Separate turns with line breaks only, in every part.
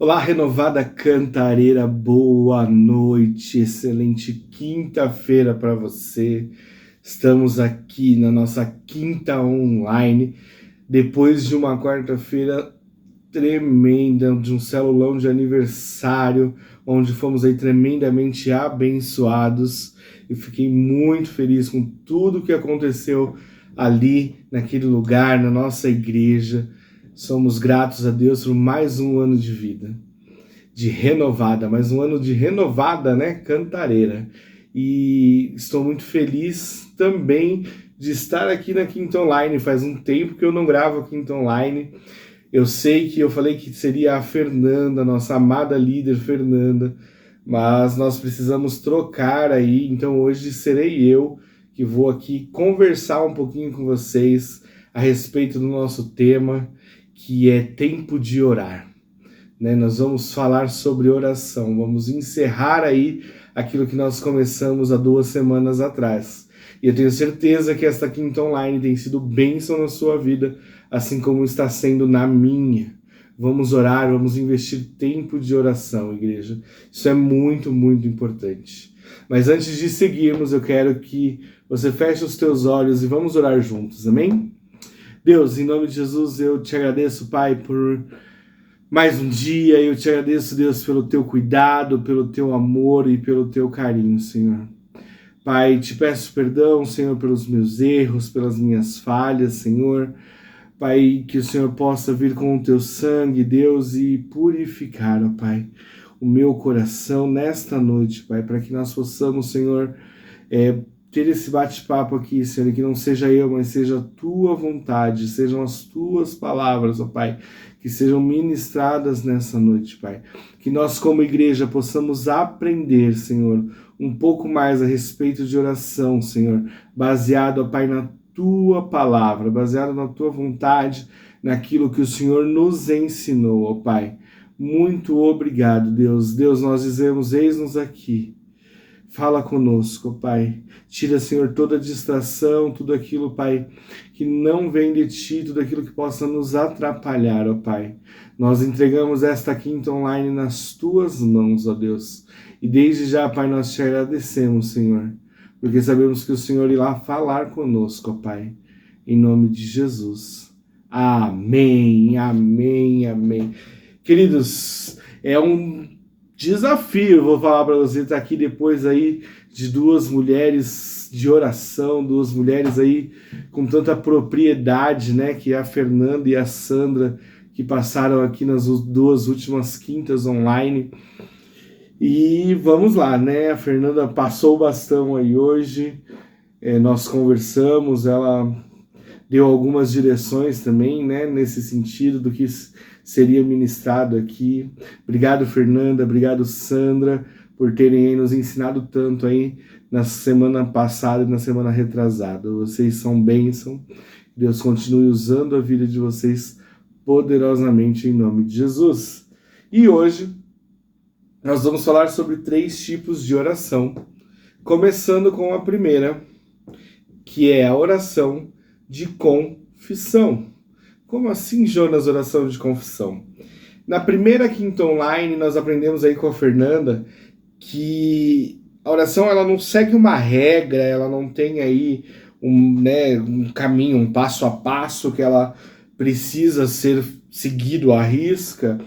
Olá, renovada cantareira, boa noite, excelente quinta-feira para você. Estamos aqui na nossa quinta online, depois de uma quarta-feira tremenda, de um celulão de aniversário, onde fomos aí tremendamente abençoados. Eu fiquei muito feliz com tudo que aconteceu ali, naquele lugar, na nossa igreja. Somos gratos a Deus por mais um ano de vida, de renovada, mais um ano de renovada, né, cantareira. E estou muito feliz também de estar aqui na Quinta Online. Faz um tempo que eu não gravo a Quinta Online. Eu sei que eu falei que seria a Fernanda, nossa amada líder Fernanda, mas nós precisamos trocar aí, então hoje serei eu que vou aqui conversar um pouquinho com vocês a respeito do nosso tema, que é tempo de orar, né? Nós vamos falar sobre oração, vamos encerrar aí aquilo que nós começamos há 2 semanas atrás. E eu tenho certeza que esta Quinta Online tem sido bênção na sua vida, assim como está sendo na minha. Vamos orar, vamos investir tempo de oração, igreja. Isso é muito, muito importante. Mas antes de seguirmos, eu quero que você feche os teus olhos e vamos orar juntos, amém? Deus, em nome de Jesus, eu te agradeço, Pai, por mais um dia. Eu te agradeço, Deus, pelo teu cuidado, pelo teu amor e pelo teu carinho, Senhor. Pai, te peço perdão, Senhor, pelos meus erros, pelas minhas falhas, Senhor. Pai, que o Senhor possa vir com o teu sangue, Deus, e purificar, ó Pai, o meu coração nesta noite, Pai, para que nós possamos, Senhor, ter esse bate-papo aqui, Senhor, que não seja eu, mas seja a tua vontade, sejam as tuas palavras, ó Pai, que sejam ministradas nessa noite, Pai. Que nós, como igreja, possamos aprender, Senhor, um pouco mais a respeito de oração, Senhor, baseado, ó Pai, na tua palavra, baseado na tua vontade, naquilo que o Senhor nos ensinou, ó Pai. Muito obrigado, Deus. Deus, nós dizemos, eis-nos aqui. Fala conosco, Pai. Tira, Senhor, toda distração, tudo aquilo, Pai, que não vem de Ti, tudo aquilo que possa nos atrapalhar, ó Pai. Nós entregamos esta Quinta Online nas Tuas mãos, ó Deus. E desde já, Pai, nós te agradecemos, Senhor, porque sabemos que o Senhor irá falar conosco, ó Pai. Em nome de Jesus. Amém, amém, amém. Queridos, é um desafio, vou falar para você, estar aqui depois aí de 2 mulheres de oração, 2 mulheres aí com tanta propriedade, né, que é a Fernanda e a Sandra, que passaram aqui nas 2 últimas quintas online. E vamos lá, né, a Fernanda passou o bastão aí hoje, nós conversamos, ela deu algumas direções também, né, nesse sentido do que seria ministrado aqui. Obrigado, Fernanda, obrigado, Sandra, por terem aí nos ensinado tanto aí na semana passada e na semana retrasada. Vocês são bênção. Deus continue usando a vida de vocês poderosamente em nome de Jesus. E hoje nós vamos falar sobre 3 tipos de oração, começando com a primeira, que é a oração de confissão. Como assim, Jonas, oração de confissão? Na primeira Quinta Online, nós aprendemos aí com a Fernanda que a oração ela não segue uma regra, ela não tem aí um caminho, um passo a passo que ela precisa ser seguido à risca.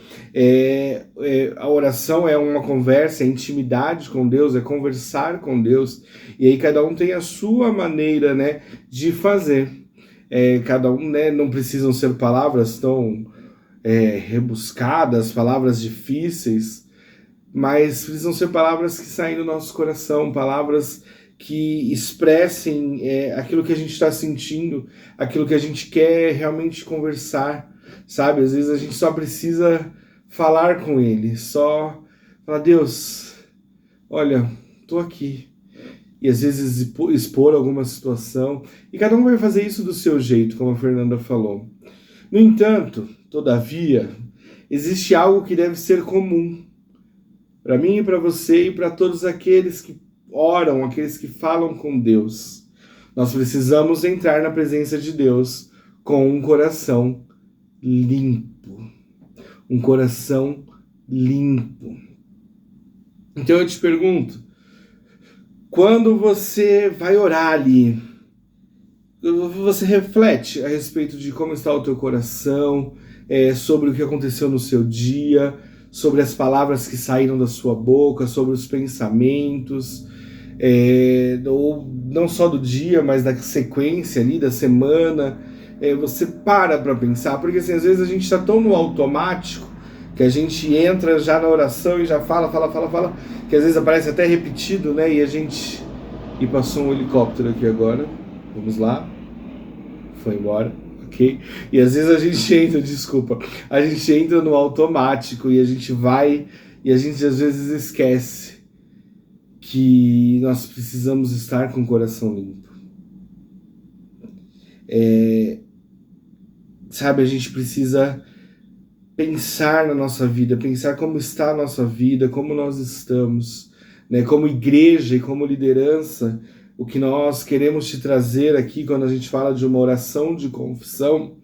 A oração é uma conversa, é intimidade com Deus, é conversar com Deus, e aí cada um tem a sua maneira, né, de fazer. Cada um, né, não precisam ser palavras tão rebuscadas, palavras difíceis, mas precisam ser palavras que saem do nosso coração, palavras que expressem aquilo que a gente está sentindo, aquilo que a gente quer realmente conversar, sabe? Às vezes a gente só precisa falar com Ele, só falar, Deus, olha, tô aqui. E às vezes expor alguma situação, e cada um vai fazer isso do seu jeito, como a Fernanda falou. No entanto, todavia, existe algo que deve ser comum para mim e para você e para todos aqueles que oram, aqueles que falam com Deus. Nós precisamos entrar na presença de Deus com um coração limpo, um coração limpo. Então eu te pergunto, quando você vai orar ali, você reflete a respeito de como está o teu coração, sobre o que aconteceu no seu dia, sobre as palavras que saíram da sua boca, sobre os pensamentos, ou não só do dia, mas da sequência ali, da semana. Você para pensar, porque assim, às vezes a gente está tão no automático que a gente entra já na oração e já fala, que às vezes aparece até repetido, né? E passou um helicóptero aqui agora. Vamos lá. Foi embora, ok? E às vezes a gente entra no automático e a gente vai e a gente às vezes esquece que nós precisamos estar com o coração limpo. Sabe, a gente precisa pensar na nossa vida, pensar como está a nossa vida, como nós estamos, né? Como igreja e como liderança. O que nós queremos te trazer aqui quando a gente fala de uma oração de confissão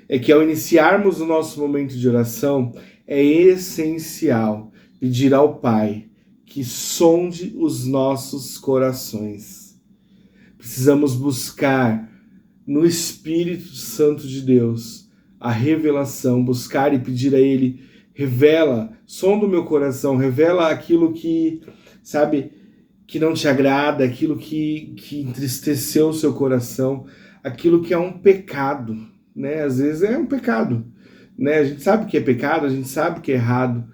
é que ao iniciarmos o nosso momento de oração é essencial pedir ao Pai que sonde os nossos corações. Precisamos buscar no Espírito Santo de Deus a revelação, buscar e pedir a Ele, revela, sonda o meu coração, revela aquilo que, sabe, que não te agrada, aquilo que entristeceu o seu coração, aquilo que é um pecado, né? Às vezes é um pecado, né? A gente sabe que é pecado, a gente sabe que é errado.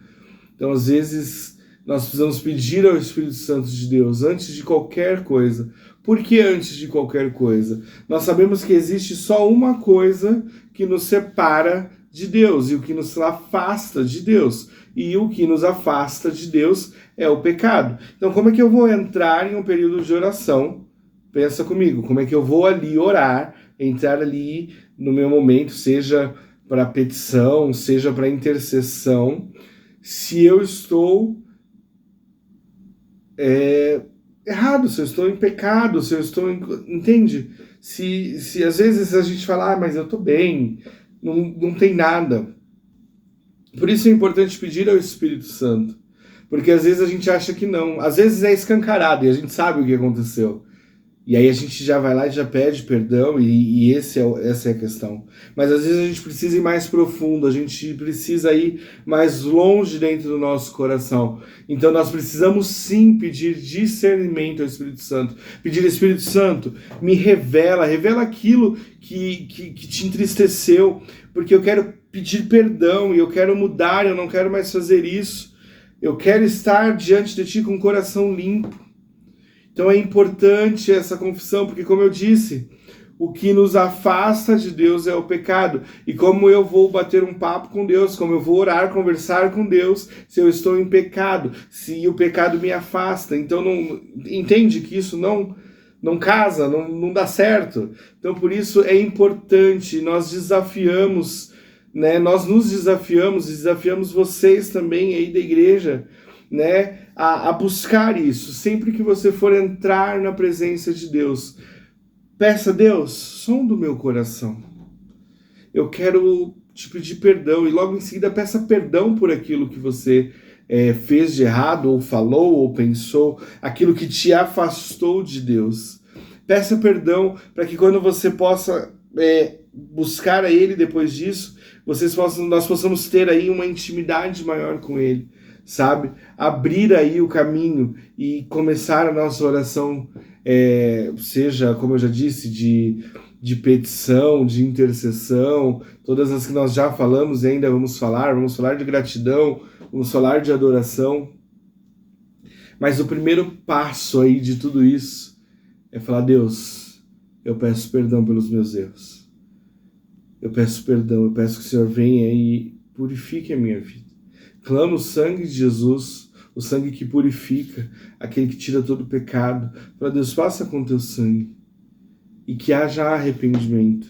Então, às vezes, nós precisamos pedir ao Espírito Santo de Deus antes de qualquer coisa. Por que antes de qualquer coisa? Nós sabemos que existe só uma coisa que nos separa de Deus e o que nos afasta de Deus. E o que nos afasta de Deus é o pecado. Então, como é que eu vou entrar em um período de oração? Pensa comigo, como é que eu vou ali orar, entrar ali no meu momento, seja para petição, seja para intercessão, se eu estou errado, se eu estou em pecado, se eu estou entende? Se às vezes a gente fala, mas eu estou bem, não tem nada. Por isso é importante pedir ao Espírito Santo, porque às vezes a gente acha que não, às vezes é escancarado e a gente sabe o que aconteceu. E aí a gente já vai lá e já pede perdão e essa é a questão. Mas às vezes a gente precisa ir mais profundo, a gente precisa ir mais longe dentro do nosso coração. Então nós precisamos sim pedir discernimento ao Espírito Santo. Pedir, Espírito Santo, me revela aquilo que te entristeceu, porque eu quero pedir perdão e eu quero mudar, eu não quero mais fazer isso. Eu quero estar diante de Ti com o coração limpo. Então é importante essa confissão, porque como eu disse, o que nos afasta de Deus é o pecado. E como eu vou bater um papo com Deus, como eu vou orar, conversar com Deus, se eu estou em pecado, se o pecado me afasta. Então entende que isso não casa, não dá certo. Então por isso é importante, nós desafiamos, né? Nós nos desafiamos vocês também aí da igreja, né? A buscar isso. Sempre que você for entrar na presença de Deus, peça a Deus, sonda o meu coração. Eu quero te pedir perdão. E logo em seguida peça perdão por aquilo que você fez de errado, ou falou, ou pensou, aquilo que te afastou de Deus. Peça perdão para que quando você possa buscar a Ele depois disso, nós possamos ter aí uma intimidade maior com Ele. Sabe? Abrir aí o caminho e começar a nossa oração, seja, como eu já disse, de petição, de intercessão, todas as que nós já falamos e ainda vamos falar de gratidão, vamos falar de adoração. Mas o primeiro passo aí de tudo isso é falar, Deus, eu peço perdão pelos meus erros. Eu peço perdão, eu peço que o Senhor venha e purifique a minha vida. Clama o sangue de Jesus, o sangue que purifica, aquele que tira todo o pecado. Fala, Deus, passa com o teu sangue e que haja arrependimento.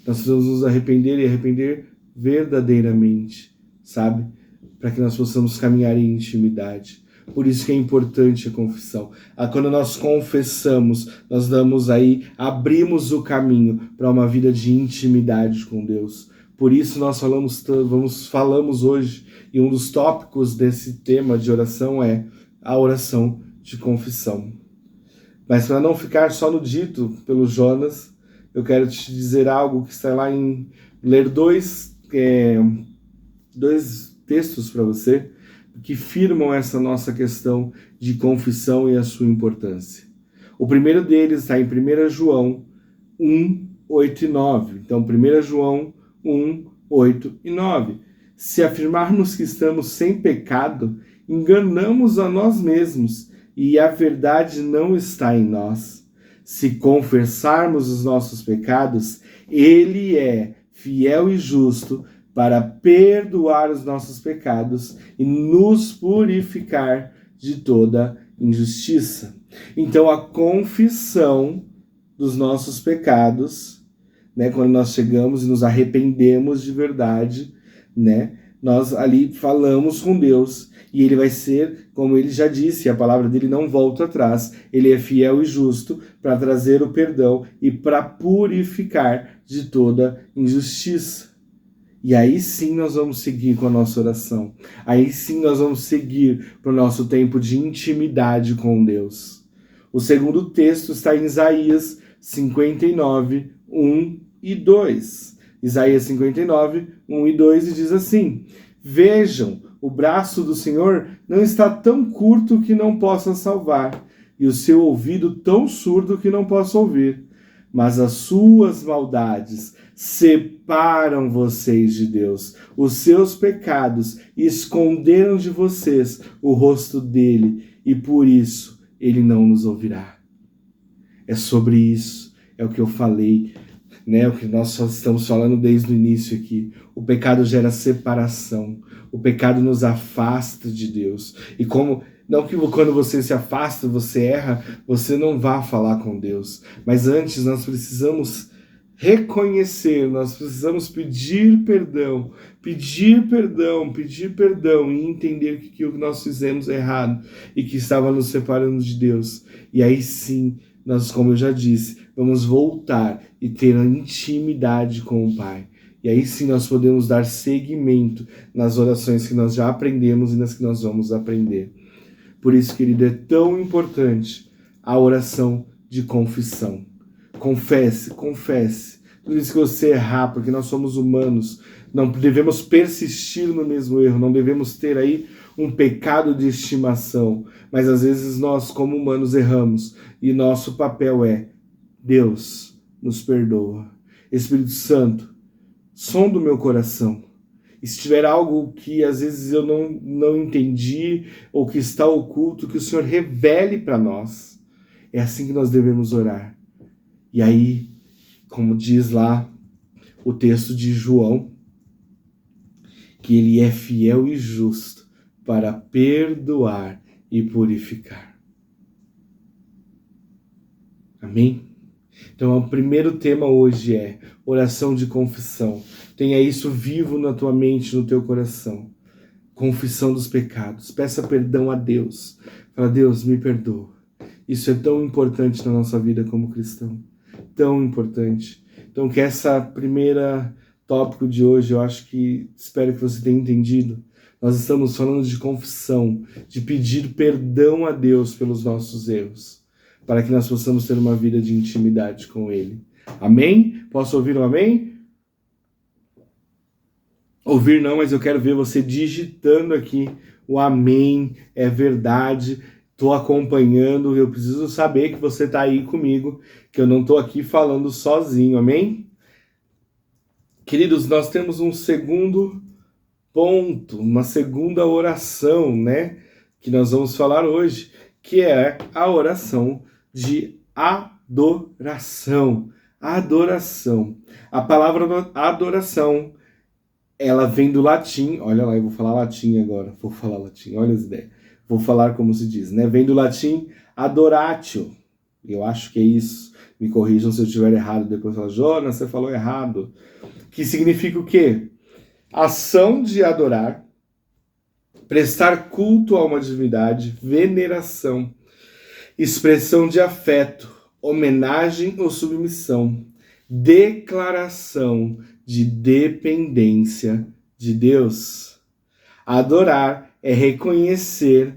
Nós precisamos nos arrepender e arrepender verdadeiramente, sabe? Para que nós possamos caminhar em intimidade. Por isso que é importante a confissão. Quando nós confessamos, nós abrimos o caminho para uma vida de intimidade com Deus. Por isso nós falamos hoje, e um dos tópicos desse tema de oração é a oração de confissão. Mas para não ficar só no dito pelo Jonas, eu quero te dizer algo que está lá em ler dois textos para você que firmam essa nossa questão de confissão e a sua importância. O primeiro deles está em 1 João 1, 8 e 9. Então, 1 João 1, 8 e 9. Se afirmarmos que estamos sem pecado, enganamos a nós mesmos e a verdade não está em nós. Se confessarmos os nossos pecados, Ele é fiel e justo para perdoar os nossos pecados e nos purificar de toda injustiça. Então, a confissão dos nossos pecados, né, quando nós chegamos e nos arrependemos de verdade, né, nós ali falamos com Deus e Ele vai ser, como Ele já disse, a palavra dele não volta atrás, Ele é fiel e justo para trazer o perdão e para purificar de toda injustiça. E aí sim nós vamos seguir com a nossa oração. Aí sim nós vamos seguir para o nosso tempo de intimidade com Deus. O segundo texto está em Isaías 59, 1 e 2. Isaías 59, 1 e 2 e diz assim: Vejam, o braço do Senhor não está tão curto que não possa salvar, e o seu ouvido tão surdo que não possa ouvir. Mas as suas maldades separam vocês de Deus. Os seus pecados esconderam de vocês o rosto dele, e por isso ele não nos ouvirá. É sobre isso, é o que eu falei, né? O que nós só estamos falando desde o início aqui. O pecado gera separação. O pecado nos afasta de Deus. E não que quando você se afasta, você erra, você não vá falar com Deus. Mas antes nós precisamos reconhecer, nós precisamos pedir perdão e entender que o que nós fizemos é errado e que estava nos separando de Deus. E aí sim, nós, como eu já disse, vamos voltar e ter a intimidade com o Pai. E aí sim nós podemos dar seguimento nas orações que nós já aprendemos e nas que nós vamos aprender. Por isso, querido, é tão importante a oração de confissão. Confesse. Tudo isso que você errar, porque nós somos humanos, não devemos persistir no mesmo erro, não devemos ter aí um pecado de estimação. Mas às vezes nós, como humanos, erramos. E nosso papel é: Deus, nos perdoa. Espírito Santo, sonda o meu coração. E se tiver algo que às vezes eu não entendi ou que está oculto, que o Senhor revele para nós. É assim que nós devemos orar. E aí, como diz lá o texto de João, que Ele é fiel e justo para perdoar e purificar. Amém? Então, o primeiro tema hoje é oração de confissão. Tenha isso vivo na tua mente, no teu coração. Confissão dos pecados. Peça perdão a Deus. Fala: Deus, me perdoa. Isso é tão importante na nossa vida como cristão. Tão importante. Então, que essa primeira tópico de hoje, espero que você tenha entendido. Nós estamos falando de confissão, de pedir perdão a Deus pelos nossos erros, para que nós possamos ter uma vida de intimidade com Ele. Amém? Posso ouvir um amém? Ouvir não, mas eu quero ver você digitando aqui o amém, é verdade, estou acompanhando, eu preciso saber que você está aí comigo, que eu não estou aqui falando sozinho, amém? Queridos, nós temos um segundo ponto, uma segunda oração, né, que nós vamos falar hoje, que é a oração de adoração. Adoração. A palavra adoração, ela vem do latim, olha lá, eu vou falar latim agora, olha as ideias. Vou falar como se diz, né? Vem do latim adoratio. Eu acho que é isso. Me corrijam se eu estiver errado. Depois fala: Jonas, você falou errado. Que significa o quê? Ação de adorar, prestar culto a uma divindade, veneração, expressão de afeto, homenagem ou submissão, declaração de dependência de Deus. Adorar é reconhecer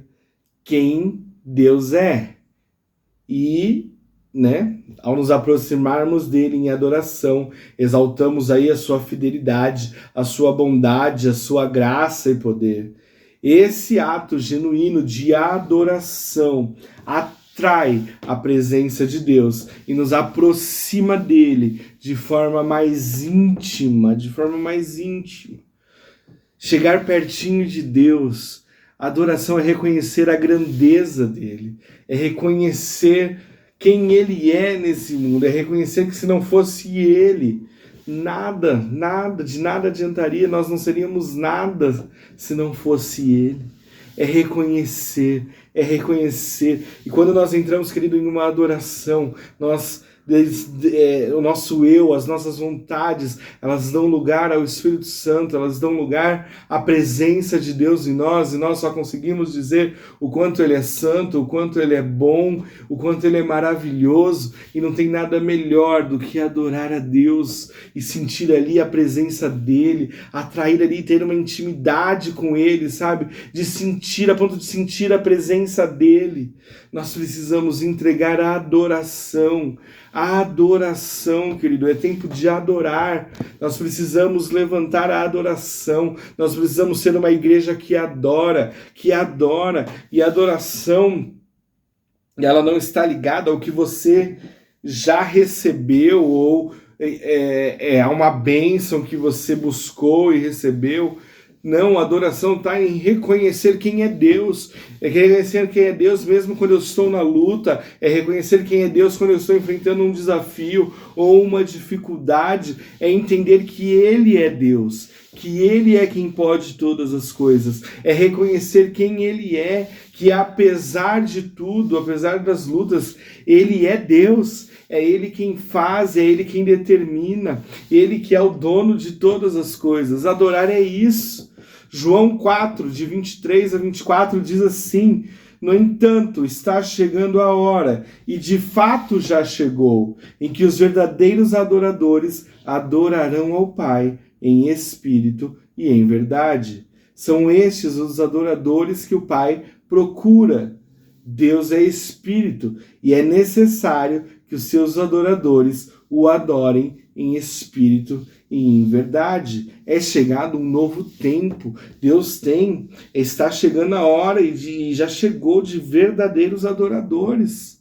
quem Deus é. E, ao nos aproximarmos dele em adoração, exaltamos aí a sua fidelidade, a sua bondade, a sua graça e poder. Esse ato genuíno de adoração atrai a presença de Deus e nos aproxima dele de forma mais íntima, Chegar pertinho de Deus, a adoração é reconhecer a grandeza dele, é reconhecer quem ele é nesse mundo, é reconhecer que se não fosse ele, de nada adiantaria, nós não seríamos nada se não fosse ele. É reconhecer. E quando nós entramos, querido, em uma adoração, o nosso eu, as nossas vontades, elas dão lugar ao Espírito Santo, elas dão lugar à presença de Deus em nós, e nós só conseguimos dizer o quanto Ele é santo, o quanto Ele é bom, o quanto Ele é maravilhoso, e não tem nada melhor do que adorar a Deus e sentir ali a presença dEle, atrair ali, ter uma intimidade com Ele, sabe? A ponto de sentir a presença dEle. Nós precisamos entregar a adoração. A adoração, querido, é tempo de adorar. Nós precisamos levantar a adoração. Nós precisamos ser uma igreja que adora. E a adoração, ela não está ligada ao que você já recebeu ou a uma bênção que você buscou e recebeu. Não, a adoração está em reconhecer quem é Deus. É reconhecer quem é Deus mesmo quando eu estou na luta. É reconhecer quem é Deus quando eu estou enfrentando um desafio ou uma dificuldade. É entender que Ele é Deus, que Ele é quem pode todas as coisas. É reconhecer quem Ele é, que apesar de tudo, apesar das lutas, Ele é Deus. É Ele quem faz, é Ele quem determina, Ele que é o dono de todas as coisas. Adorar é isso. João 4, de 23 a 24, diz assim: no entanto, está chegando a hora, e de fato já chegou, em que os verdadeiros adoradores adorarão ao Pai em espírito e em verdade. São estes os adoradores que o Pai procura. Deus é espírito, e é necessário que os seus adoradores o adorem em espírito e em verdade. É chegado um novo tempo. Está chegando a hora e já chegou de verdadeiros adoradores.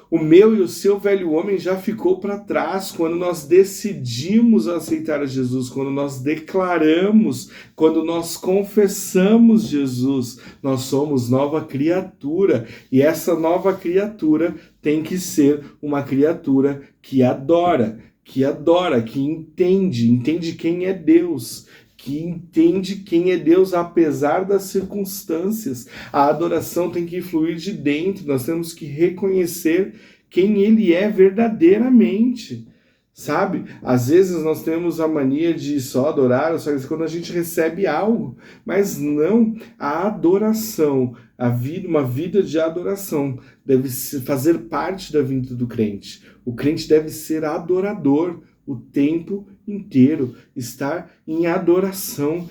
O meu e o seu velho homem já ficou para trás quando nós decidimos aceitar a Jesus, quando nós declaramos, quando nós confessamos Jesus. Nós somos nova criatura, e essa nova criatura tem que ser uma criatura que adora, que entende quem é Deus, que entende quem é Deus apesar das circunstâncias. A adoração tem que fluir de dentro, nós temos que reconhecer quem Ele é verdadeiramente, sabe? Às vezes nós temos a mania de só adorar, só quando a gente recebe algo, mas não, a adoração, uma vida de adoração deve fazer parte da vida do crente. O crente deve ser adorador o tempo inteiro, estar em adoração,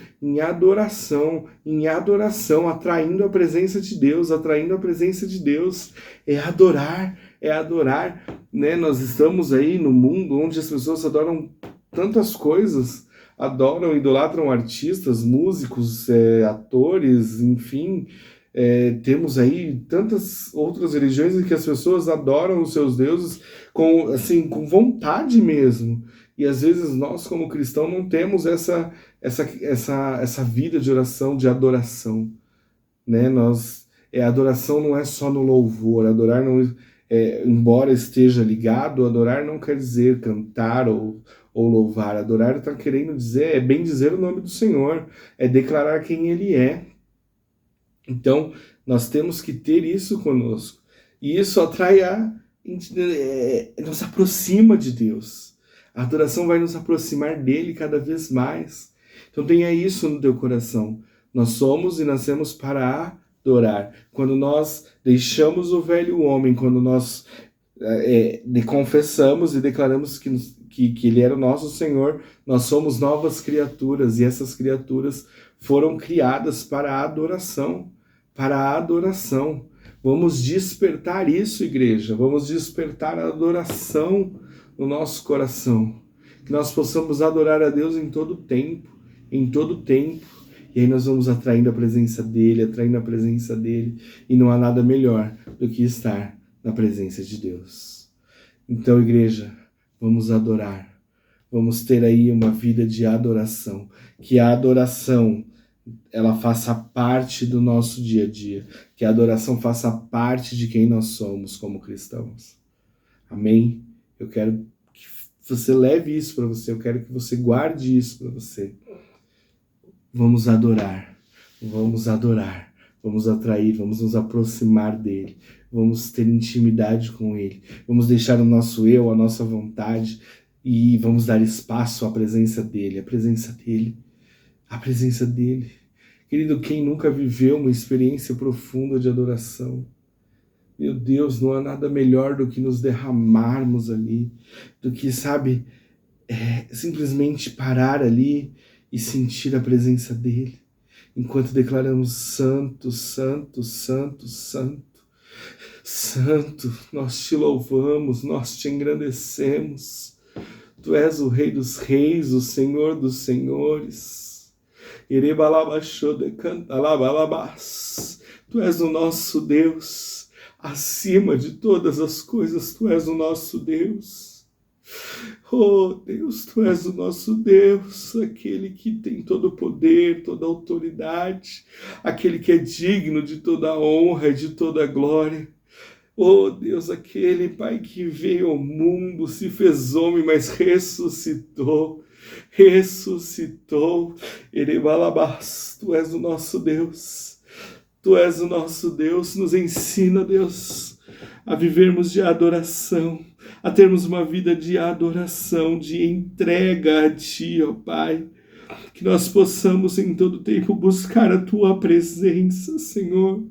atraindo a presença de Deus, é adorar, né? Nós estamos aí no mundo onde as pessoas adoram tantas coisas, idolatram artistas, músicos, atores, enfim. Temos aí tantas outras religiões em que as pessoas adoram os seus deuses com vontade mesmo. E às vezes nós, como cristãos, não temos essa vida de oração, de adoração, né? Adoração não é só no louvor. Adorar não, embora esteja ligado, adorar não quer dizer cantar ou louvar. Adorar está querendo dizer, bem dizer o nome do Senhor, é declarar quem Ele é. Então, nós temos que ter isso conosco. E isso nos aproxima de Deus. A adoração vai nos aproximar dele cada vez mais. Então tenha isso no teu coração. Nós somos e nascemos para adorar. Quando nós deixamos o velho homem, quando nós confessamos e declaramos que Ele era o nosso Senhor, nós somos novas criaturas, e essas criaturas foram criadas para a adoração, para a adoração. Vamos despertar isso, igreja, vamos despertar a adoração no nosso coração, que nós possamos adorar a Deus em todo tempo, e aí nós vamos atraindo a presença dEle, e não há nada melhor do que estar na presença de Deus. Então, igreja, vamos adorar, vamos ter aí uma vida de adoração, que a adoração ela faça parte do nosso dia a dia, que a adoração faça parte de quem nós somos como cristãos. Amém? Eu quero que você leve isso para você, eu quero que você guarde isso para você. Vamos adorar, vamos atrair, vamos nos aproximar dele, vamos ter intimidade com ele, vamos deixar o nosso eu, a nossa vontade, e vamos dar espaço à presença dele, a presença dele. Querido, quem nunca viveu uma experiência profunda de adoração? Meu Deus, não há nada melhor do que nos derramarmos ali, do que, sabe, simplesmente parar ali e sentir a presença dele, enquanto declaramos santo, santo, santo, santo, santo, nós te louvamos, nós te engrandecemos, tu és o Rei dos Reis, o Senhor dos Senhores, tu és o nosso Deus, acima de todas as coisas, tu és o nosso Deus. Oh Deus, tu és o nosso Deus, aquele que tem todo o poder, toda a autoridade, aquele que é digno de toda a honra e de toda a glória. Oh Deus, aquele Pai que veio ao mundo, se fez homem, mas ressuscitou. Erebalabás, tu és o nosso Deus, tu és o nosso Deus, nos ensina, Deus, a vivermos de adoração, a termos uma vida de adoração, de entrega a Ti, ó Pai, que nós possamos em todo tempo buscar a Tua presença, Senhor,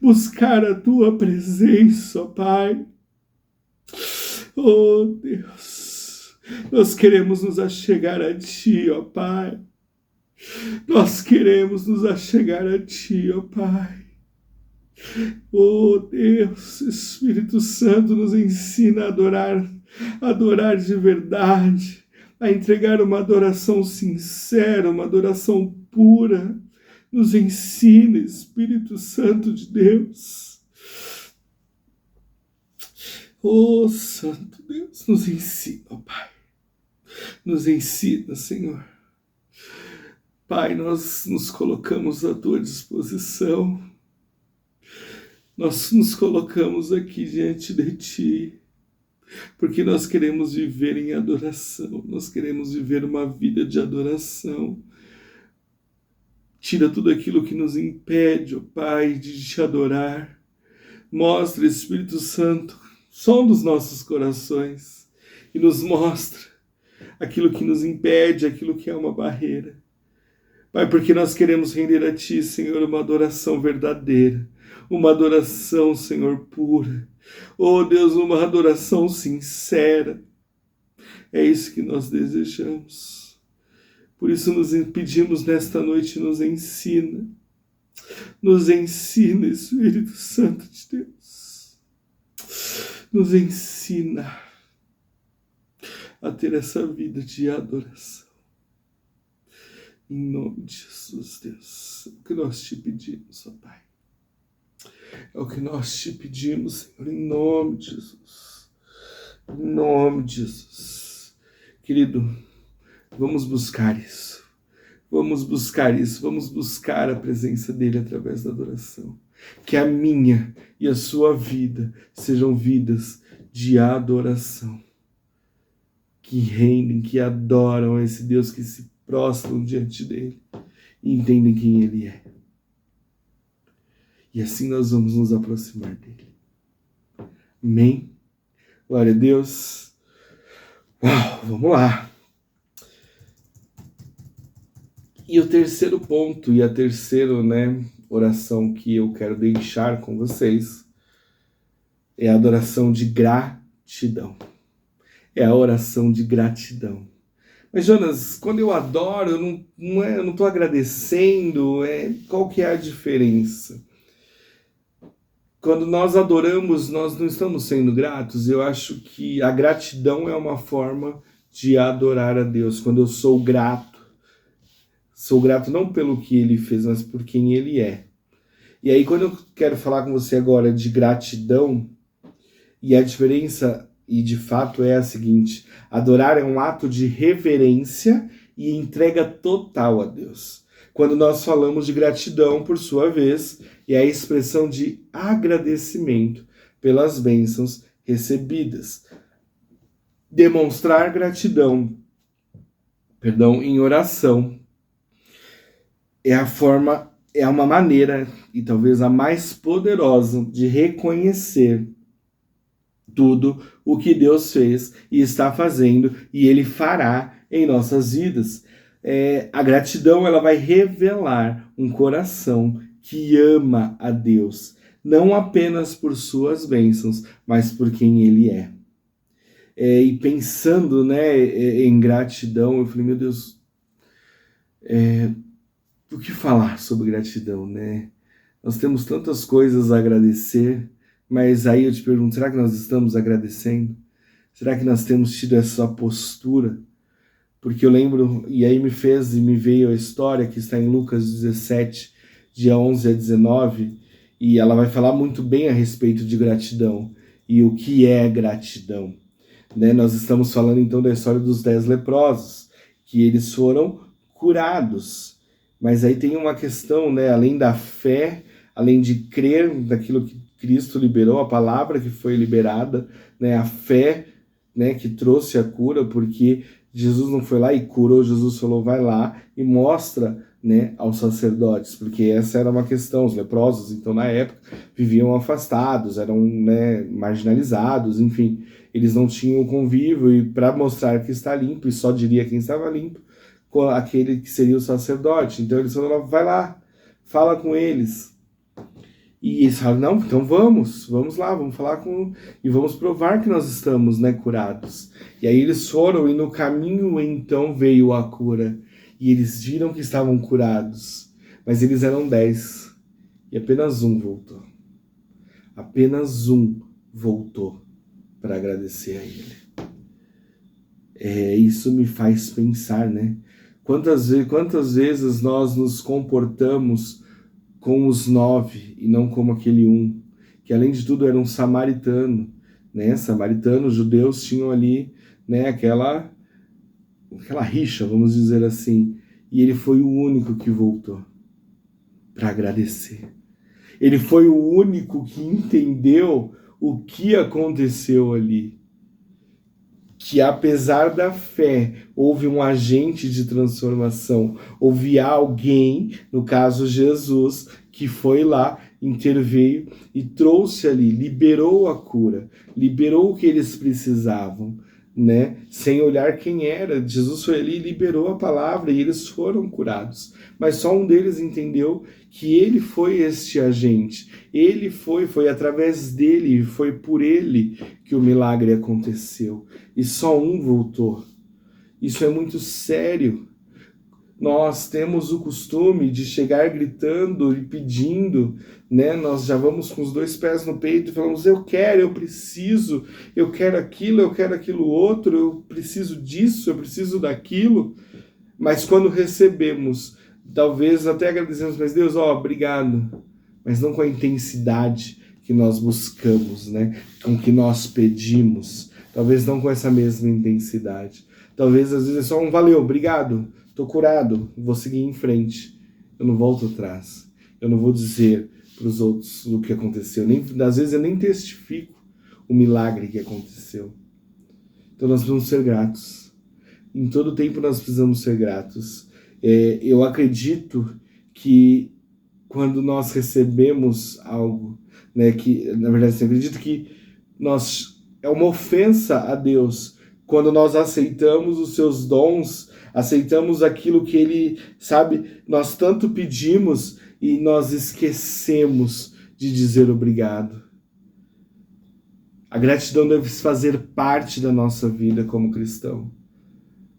buscar a Tua presença, ó Pai. Oh Deus, nós queremos nos achegar a Ti, ó Pai, nós queremos nos achegar a Ti, ó Pai. Oh Deus, Espírito Santo, nos ensina a adorar de verdade, a entregar uma adoração sincera, uma adoração pura. Nos ensina, Espírito Santo de Deus. Oh Santo Deus, nos ensina, oh Pai. Nos ensina, Senhor. Pai, nós nos colocamos à Tua disposição. Nós nos colocamos aqui diante de Ti, porque nós queremos viver em adoração, nós queremos viver uma vida de adoração. Tira tudo aquilo que nos impede, ó Pai, de Te adorar. Mostra, Espírito Santo, sonda os nossos corações e nos mostra aquilo que nos impede, aquilo que é uma barreira. Pai, porque nós queremos render a Ti, Senhor, uma adoração verdadeira, uma adoração, Senhor, pura. Oh Deus, uma adoração sincera. É isso que nós desejamos. Por isso nos pedimos nesta noite, nos ensina, Espírito Santo de Deus. Nos ensina a ter essa vida de adoração. Em nome de Jesus, Deus, é o que nós te pedimos, ó Pai. É o que nós te pedimos, Senhor, em nome de Jesus. Em nome de Jesus. Querido, vamos buscar isso. Vamos buscar isso. Vamos buscar a presença dele através da adoração. Que a minha e a sua vida sejam vidas de adoração. Que reinem, que adoram esse Deus, que se prostram diante dele e entendem quem ele é. E assim nós vamos nos aproximar dele. Amém? Glória a Deus. Uau, vamos lá. E o terceiro ponto, e a terceira oração que eu quero deixar com vocês É a adoração de gratidão. É a oração de gratidão. Mas, Jonas, quando eu adoro, eu não estou agradecendo, qual que é a diferença? Quando nós adoramos, nós não estamos sendo gratos. Eu acho que a gratidão é uma forma de adorar a Deus. Quando eu sou grato não pelo que Ele fez, mas por quem Ele é. E aí, quando eu quero falar com você agora de gratidão, e a diferença, e de fato é a seguinte: adorar é um ato de reverência e entrega total a Deus. Quando nós falamos de gratidão, por sua vez, é a expressão de agradecimento pelas bênçãos recebidas. Demonstrar gratidão, em oração, é uma maneira, e talvez a mais poderosa, de reconhecer tudo o que Deus fez e está fazendo e Ele fará em nossas vidas. A gratidão, ela vai revelar um coração que ama a Deus, não apenas por suas bênçãos, mas por quem Ele é. E pensando, em gratidão, eu falei, meu Deus, o que falar sobre gratidão, né? Nós temos tantas coisas a agradecer, mas aí eu te pergunto, será que nós estamos agradecendo? Será que nós temos tido essa postura? Porque eu lembro, e aí me veio a história que está em Lucas 17, dia 11 a 19, e ela vai falar muito bem a respeito de gratidão e o que é gratidão. Nós estamos falando então da história dos 10 leprosos, que eles foram curados. Mas aí tem uma questão, além da fé, além de crer naquilo que Cristo liberou, a palavra que foi liberada, a fé, que trouxe a cura, porque Jesus não foi lá e curou, Jesus falou, vai lá e mostra, aos sacerdotes, porque essa era uma questão. Os leprosos, então, na época, viviam afastados, eram, marginalizados, enfim, eles não tinham convívio, e para mostrar que está limpo, e só diria quem estava limpo, aquele que seria o sacerdote. Então eles falaram, vai lá, fala com eles. E eles falaram, não, então vamos lá, vamos falar e vamos provar que nós estamos, curados. E aí eles foram, e no caminho então veio a cura, e eles viram que estavam curados, mas eles eram 10, e apenas um voltou. Apenas um voltou para agradecer a ele. Isso me faz pensar, Quantas vezes nós nos comportamos com os 9 e não como aquele um, que além de tudo era um samaritano, Samaritanos, judeus tinham ali, aquela rixa, vamos dizer assim, e ele foi o único que voltou para agradecer. Ele foi o único que entendeu o que aconteceu ali. Que apesar da fé, houve um agente de transformação, houve alguém, no caso Jesus, que foi lá, interveio e trouxe ali, liberou a cura, liberou o que eles precisavam, sem olhar quem era. Jesus foi ali e liberou a palavra e eles foram curados. Mas só um deles entendeu que ele foi este agente, ele foi através dele, foi por ele que o milagre aconteceu. E só um voltou. Isso é muito sério. Nós temos o costume de chegar gritando e pedindo, Nós já vamos com os 2 pés no peito e falamos, eu quero, eu preciso, eu quero aquilo outro, eu preciso disso, eu preciso daquilo. Mas quando recebemos, talvez até agradecemos, mas Deus, obrigado. Mas não com a intensidade que nós buscamos, com que nós pedimos. Talvez não com essa mesma intensidade. Talvez às vezes é só um valeu, obrigado, tô curado, vou seguir em frente. Eu não volto atrás. Eu não vou dizer para os outros o que aconteceu. Às vezes eu nem testifico o milagre que aconteceu. Então nós precisamos ser gratos. Em todo tempo nós precisamos ser gratos. Eu acredito que quando nós recebemos algo, que na verdade eu acredito que é uma ofensa a Deus quando nós aceitamos os seus dons, aceitamos aquilo que ele, nós tanto pedimos e nós esquecemos de dizer obrigado. A gratidão deve fazer parte da nossa vida como cristão.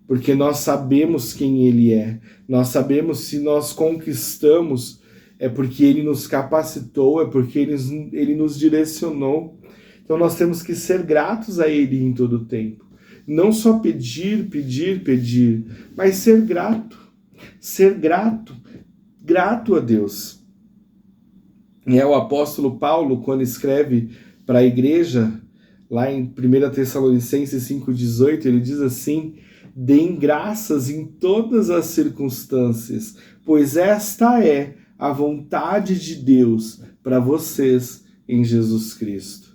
Porque nós sabemos quem Ele é. Nós sabemos se nós conquistamos, é porque Ele nos capacitou, é porque Ele nos direcionou. Então nós temos que ser gratos a Ele em todo o tempo. Não só pedir, mas ser grato. Ser grato. Grato a Deus. E é o apóstolo Paulo, quando escreve para a igreja, lá em 1 Tessalonicenses 5,18, ele diz assim: deem graças em todas as circunstâncias, pois esta é a vontade de Deus para vocês em Jesus Cristo.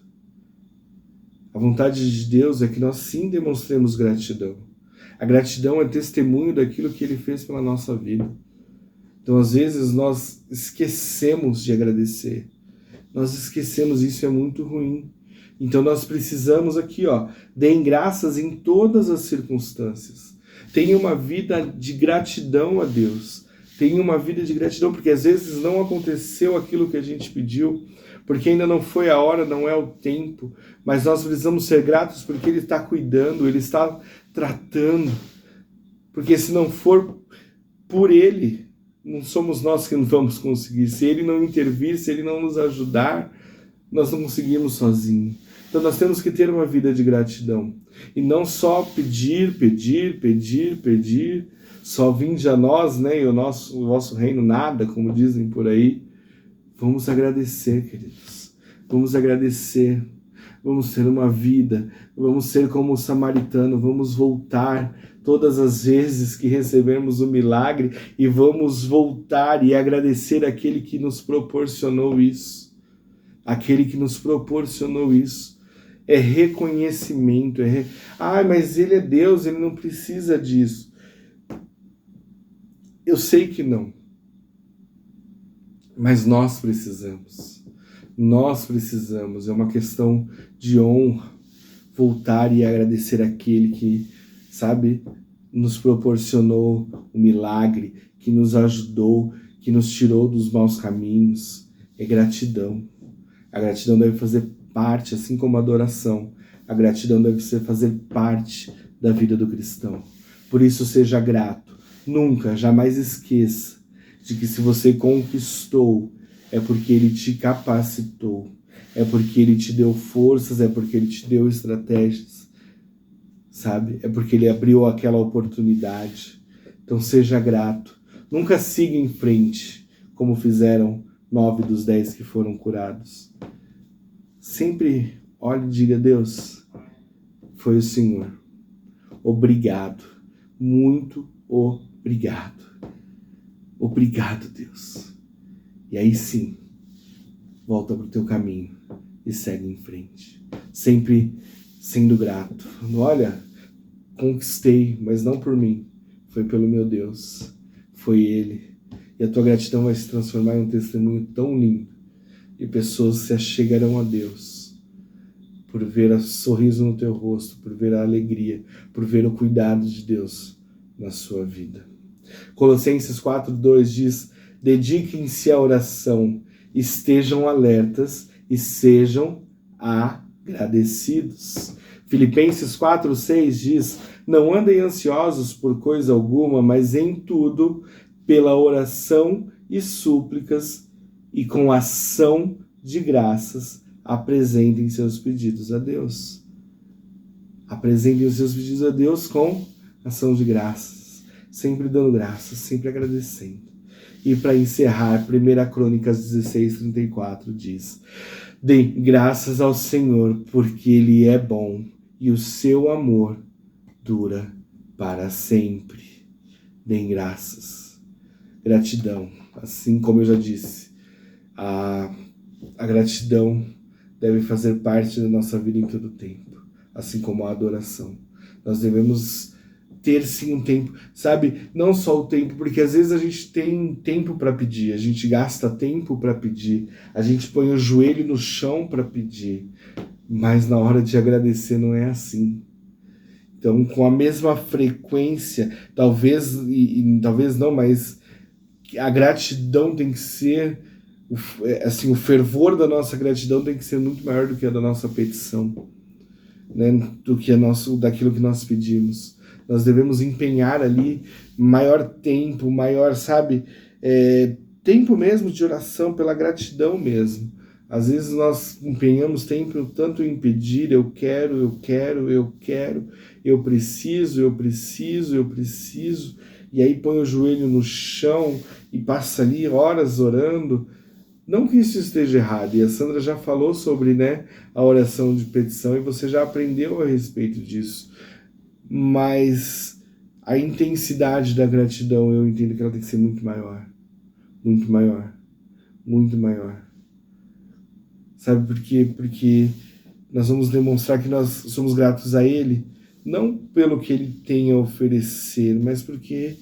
A vontade de Deus é que nós sim demonstremos gratidão. A gratidão é testemunho daquilo que Ele fez pela nossa vida. Então, às vezes, nós esquecemos de agradecer. Nós esquecemos, isso é muito ruim. Então, nós precisamos aqui, deem graças em todas as circunstâncias. Tenha uma vida de gratidão a Deus. Tenha uma vida de gratidão, porque às vezes não aconteceu aquilo que a gente pediu, porque ainda não foi a hora, não é o tempo, mas nós precisamos ser gratos porque Ele está cuidando, Ele está tratando, porque se não for por Ele, não somos nós que não vamos conseguir. Se Ele não intervir, se Ele não nos ajudar, nós não conseguimos sozinhos. Então nós temos que ter uma vida de gratidão, e não só pedir, só vinde a nós, né, e o vosso reino nada, como dizem por aí. Vamos agradecer, queridos. Vamos agradecer. Vamos ter uma vida. Vamos ser como o samaritano. Vamos voltar todas as vezes que recebermos o milagre e vamos voltar e agradecer aquele que nos proporcionou isso. Aquele que nos proporcionou isso. É reconhecimento. Mas Ele é Deus, Ele não precisa disso. Eu sei que não. Mas nós precisamos. Nós precisamos. É uma questão de honra. Voltar e agradecer aquele que, nos proporcionou o milagre, que nos ajudou, que nos tirou dos maus caminhos. É gratidão. A gratidão deve fazer parte, assim como a adoração. A gratidão deve fazer parte da vida do cristão. Por isso, seja grato. Nunca, jamais esqueça de que se você conquistou, é porque Ele te capacitou, é porque Ele te deu forças, é porque Ele te deu estratégias, é porque Ele abriu aquela oportunidade. Então seja grato, nunca siga em frente, como fizeram 9 dos 10 que foram curados. Sempre olhe e diga: Deus, foi o Senhor, obrigado, muito obrigado. Obrigado, Deus. E aí sim, volta para o teu caminho e segue em frente. Sempre sendo grato. Olha, conquistei, mas não por mim. Foi pelo meu Deus. Foi Ele. E a tua gratidão vai se transformar em um testemunho tão lindo. E pessoas se achegarão a Deus por ver o sorriso no teu rosto, por ver a alegria, por ver o cuidado de Deus na sua vida. Colossenses 4:2 diz: dediquem-se à oração, estejam alertas e sejam agradecidos. Filipenses 4:6 diz: não andem ansiosos por coisa alguma, mas em tudo, pela oração e súplicas e com ação de graças, apresentem seus pedidos a Deus. Apresentem os seus pedidos a Deus com ação de graças. Sempre dando graças, sempre agradecendo. E para encerrar, 1 Crônicas 16:34 diz: deem graças ao Senhor, porque Ele é bom e o seu amor dura para sempre. Deem graças. Gratidão, assim como eu já disse, a gratidão deve fazer parte da nossa vida em todo o tempo, assim como a adoração. Nós devemos ter sim um tempo, não só o tempo, porque às vezes a gente tem tempo para pedir, a gente gasta tempo para pedir, a gente põe o joelho no chão para pedir, mas na hora de agradecer não é assim. Então, com a mesma frequência, talvez não, mas a gratidão tem que ser assim, o fervor da nossa gratidão tem que ser muito maior do que a da nossa petição, né? Do que daquilo que nós pedimos. Nós devemos empenhar ali maior tempo, maior, sabe, tempo mesmo de oração, pela gratidão mesmo. Às vezes nós empenhamos tempo tanto em pedir, eu quero, eu preciso, e aí põe o joelho no chão e passa ali horas orando. Não que isso esteja errado, e a Sandra já falou sobre, né, a oração de petição, e você já aprendeu a respeito disso. Mas a intensidade da gratidão, eu entendo que ela tem que ser muito maior. Muito maior. Muito maior. Sabe por quê? Porque nós vamos demonstrar que nós somos gratos a Ele, não pelo que Ele tem a oferecer, mas porque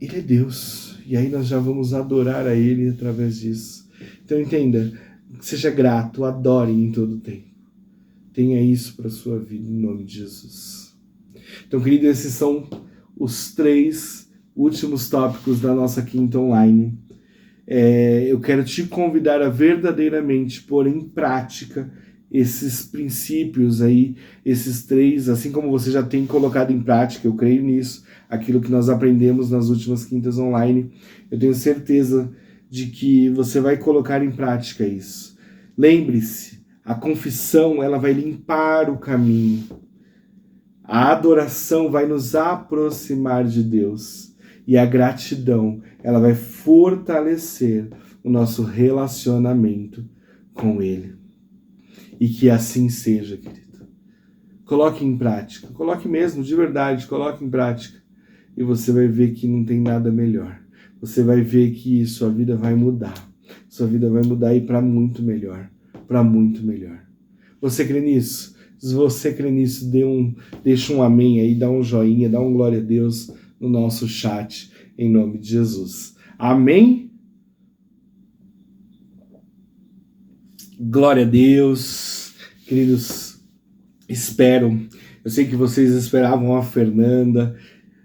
Ele é Deus. E aí nós já vamos adorar a Ele através disso. Então entenda, seja grato, adore em todo o tempo. Tenha isso para a sua vida, em nome de Jesus. Então, querido, esses são os 3 últimos tópicos da nossa quinta online. Eu quero te convidar a verdadeiramente pôr em prática esses princípios aí, esses 3, assim como você já tem colocado em prática, eu creio nisso, aquilo que nós aprendemos nas últimas quintas online, eu tenho certeza de que você vai colocar em prática isso. Lembre-se, a confissão, ela vai limpar o caminho. A adoração vai nos aproximar de Deus. E a gratidão, ela vai fortalecer o nosso relacionamento com Ele. E que assim seja, querido. Coloque em prática. Coloque mesmo, de verdade, coloque em prática. E você vai ver que não tem nada melhor. Você vai ver que sua vida vai mudar. Sua vida vai mudar e para muito melhor. Para muito melhor. Você crê nisso? Se você crê nisso, deixa um amém aí, dá um joinha, dá um glória a Deus no nosso chat, em nome de Jesus. Amém? Glória a Deus. Queridos, eu sei que vocês esperavam a Fernanda,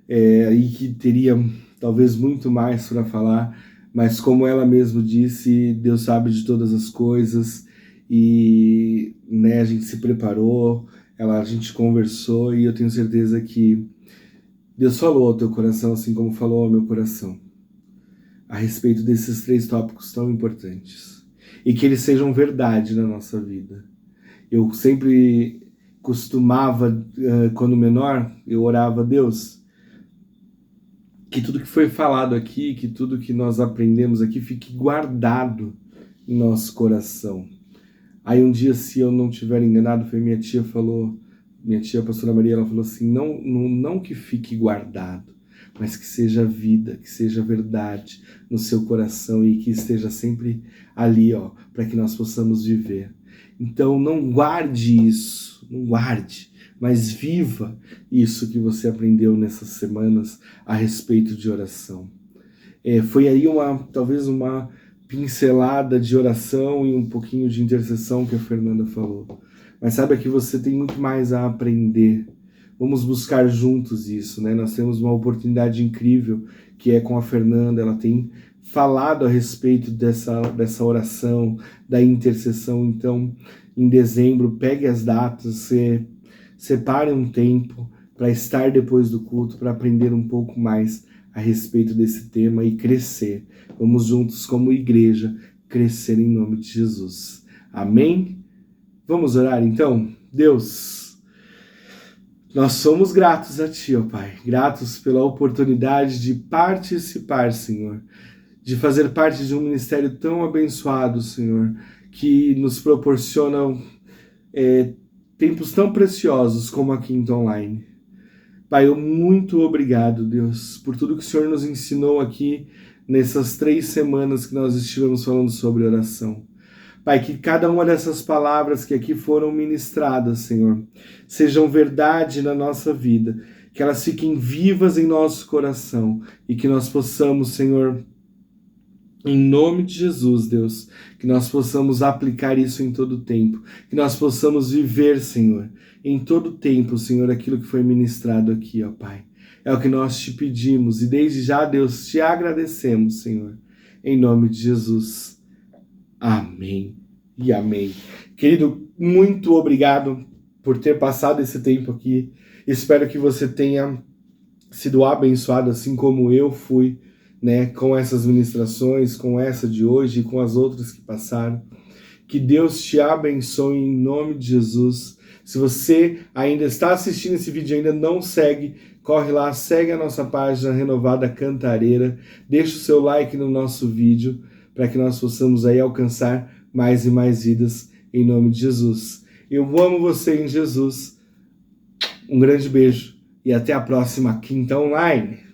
e que teria talvez muito mais para falar, mas como ela mesma disse, Deus sabe de todas as coisas, e né, a gente se preparou, a gente conversou, e eu tenho certeza que Deus falou ao teu coração, assim como falou ao meu coração, a respeito desses 3 tópicos tão importantes, e que eles sejam verdade na nossa vida. Eu sempre costumava, quando menor, eu orava a Deus, que tudo que foi falado aqui, que tudo que nós aprendemos aqui fique guardado em nosso coração. Aí um dia, se eu não estiver enganado, foi minha tia, a pastora Maria, ela falou assim, não que fique guardado, mas que seja vida, que seja verdade no seu coração e que esteja sempre ali, para que nós possamos viver. Então não guarde isso, não guarde, mas viva isso que você aprendeu nessas semanas a respeito de oração. Foi aí talvez uma pincelada de oração e um pouquinho de intercessão que a Fernanda falou. Mas saiba que você tem muito mais a aprender. Vamos buscar juntos isso, né? Nós temos uma oportunidade incrível que é com a Fernanda. Ela tem falado a respeito dessa oração, da intercessão. Então, em dezembro, pegue as datas, separe um tempo para estar depois do culto, para aprender um pouco mais a respeito desse tema e crescer. Vamos juntos, como igreja, crescer em nome de Jesus. Amém? Vamos orar então? Deus, nós somos gratos a Ti, ó Pai. Gratos pela oportunidade de participar, Senhor. De fazer parte de um ministério tão abençoado, Senhor, que nos proporciona tempos tão preciosos como a Quinta Online. Pai, muito obrigado, Deus, por tudo que o Senhor nos ensinou aqui nessas 3 semanas que nós estivemos falando sobre oração. Pai, que cada uma dessas palavras que aqui foram ministradas, Senhor, sejam verdade na nossa vida, que elas fiquem vivas em nosso coração e que nós possamos, Senhor, em nome de Jesus, Deus, que nós possamos aplicar isso em todo o tempo, que nós possamos viver, Senhor, em todo o tempo, Senhor, aquilo que foi ministrado aqui, ó Pai. É o que nós te pedimos e desde já, Deus, te agradecemos, Senhor. em nome de Jesus. Amém e amém. Querido, muito obrigado por ter passado esse tempo aqui. Espero que você tenha sido abençoado assim como eu fui, né, com essas ministrações, com essa de hoje e com as outras que passaram. Que Deus te abençoe em nome de Jesus. Se você ainda está assistindo esse vídeo e ainda não segue, corre lá, segue a nossa página Renovada Cantareira, deixa o seu like no nosso vídeo para que nós possamos aí alcançar mais e mais vidas em nome de Jesus. Eu amo você em Jesus. Um grande beijo e até a próxima Quinta Online.